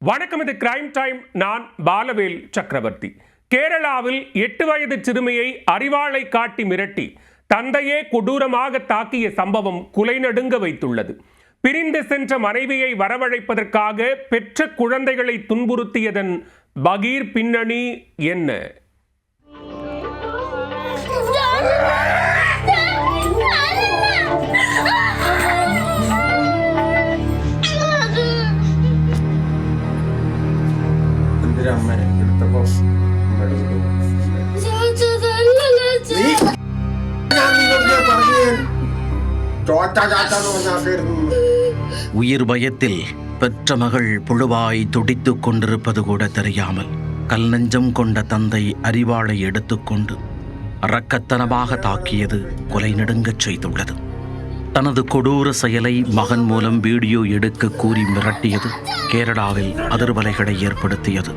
வணக்கம், இது crime time. நான் பாலவேல் சக்கரவர்த்தி. கேரளாவில் 8 வயது சிறுமியை அரிவாளை காட்டி மிரட்டி தந்தையே கொடூரமாக தாக்கிய சம்பவம் குலைநடுங்க வைத்துள்ளது. பிரிந்து சென்ற மனைவியை வரவழைப்பதற்காக பெற்ற குழந்தைகளை துன்புறுத்தியதன் பகீர் பின்னணி என்ன? உயிர் பயத்தில் பெற்ற மகள் புழுவாய் துடித்துக் கொண்டிருப்பது கூட தெரியாமல் கல் நெஞ்சம் கொண்ட தந்தை அரிவாளை எடுத்துக்கொண்டு அரக்கத்தனமாக தாக்கியது கொலை நடுங்கச் செய்துள்ளது. தனது கொடூர செயலை மகன் மூலம் வீடியோ எடுக்க கூறி மிரட்டியது கேரளாவில் அதிர்வலைகளை ஏற்படுத்தியது.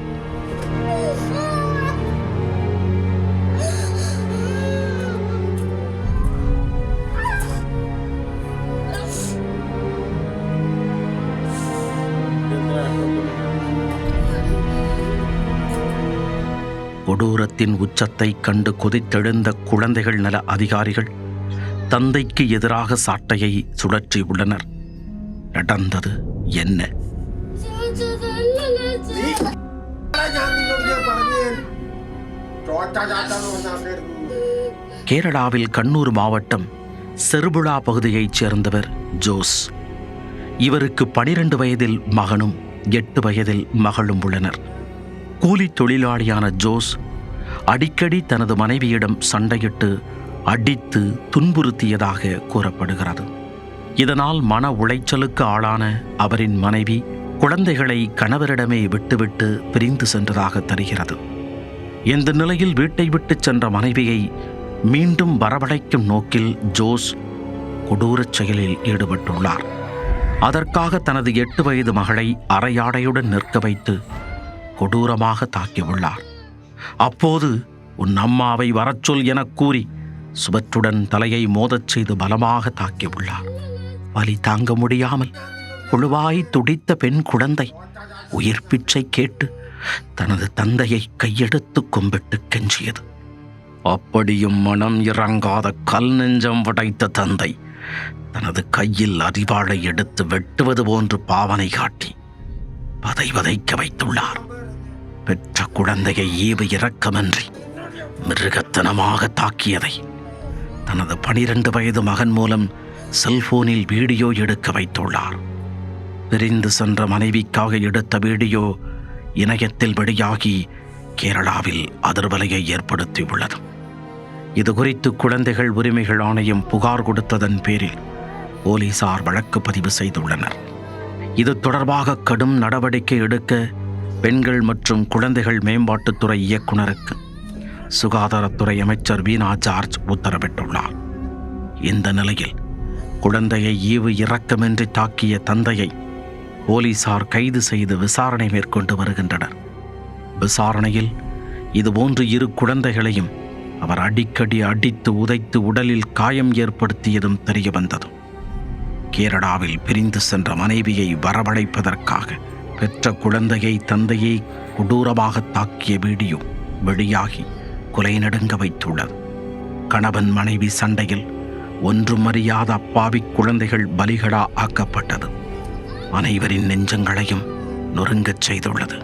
கொடூரத்தின் உச்சத்தை கண்டு கொதித்தெழுந்த குழந்தைகள் நல அதிகாரிகள் தந்தைக்கு எதிராக சாட்டையை சுழற்றி உள்ளனர். நடந்தது என்ன? கேரளாவில் கண்ணூர் மாவட்டம் செருபுழா பகுதியைச் சேர்ந்தவர் ஜோஸ். இவருக்கு 12 வயதில் மகனும் 8 வயதில் மகளும் உள்ளனர். கூலி தொழிலாளியான ஜோஸ் அடிக்கடி தனது மனைவியிடம் சண்டையிட்டு அடித்து துன்புறுத்தியதாக கூறப்படுகிறது. இதனால் மன உளைச்சலுக்கு ஆளான அவரின் மனைவி குழந்தைகளை கணவரிடமே விட்டுவிட்டு பிரிந்து சென்றதாக தெரிகிறது. இந்த நிலையில் வீட்டை விட்டு சென்ற மனைவியை மீண்டும் வரவழைக்கும் நோக்கில் ஜோஸ் கொடூரச் செயலில் ஈடுபட்டுள்ளார். அதற்காக தனது 8 வயது மகளை அரையாடையுடன் நிற்க வைத்து கொடூரமாக தாக்கியுள்ளார். அப்போது உன் அம்மாவை வரச்சொல் என கூறி சுவற்றுடன் தலையை மோதச் செய்து பலமாக தாக்கியுள்ளார். வலி தாங்க முடியாமல் புழுவாய் துடித்த பெண் குழந்தை உயிர் பிச்சை கேட்டு தனது தந்தையை கையெடுத்து கும்பிட்டு கெஞ்சியது. அப்படியும் மனம் இறங்காத கல் நெஞ்சம் உடைத்த தந்தை தனது கையில் அரிவாளை எடுத்து வெட்டுவது போன்று பாவனை காட்டி வதைக்க வைத்துள்ளார். பெற்ற குழந்தையை ஈவு இரக்கமின்றி மிருகத்தனமாக தாக்கியதை தனது 12 வயது மகன் மூலம் செல்போனில் வீடியோ எடுக்க வைத்துள்ளார். பிரிந்து சென்ற மனைவிக்காக எடுத்த வீடியோ இணையத்தில் வெளியாகி கேரளாவில் அதிர்வலையை ஏற்படுத்தியுள்ளது. இது குறித்து குழந்தைகள் உரிமைகள் ஆணையம் புகார் கொடுத்ததன் பேரில் போலீசார் வழக்கு பதிவு செய்துள்ளனர். இது தொடர்பாக கடும் நடவடிக்கை எடுக்க பெண்கள் மற்றும் குழந்தைகள் மேம்பாட்டுத்துறை இயக்குநருக்கு சுகாதாரத்துறை அமைச்சர் வீணா ஜார்ஜ் உத்தரவிட்டுள்ளார். இந்த நிலையில் குழந்தையை ஈவு இரக்கமின்றி தாக்கிய தந்தையை போலீசார் கைது செய்து விசாரணை மேற்கொண்டு வருகின்றனர். விசாரணையில் இதுபோன்று 2 குழந்தைகளையும் அவர் அடிக்கடி அடித்து உதைத்து உடலில் காயம் ஏற்படுத்தியதும் தெரிய வந்தது. கேரளாவில் பிரிந்து சென்ற மனைவியை வரவழைப்பதற்காக பெற்ற குழந்தையை தந்தையை கொடூரமாக தாக்கிய வீடியோ வெளியாகி கொலை நடுங்க வைத்துள்ளது. கணவன் மனைவி சண்டையில் ஒன்றும் அறியாத அப்பாவி குழந்தைகள் பலிகடா ஆக்கப்பட்டது அனைவரின் நெஞ்சங்களையும் நொறுங்கச் செய்துள்ளது.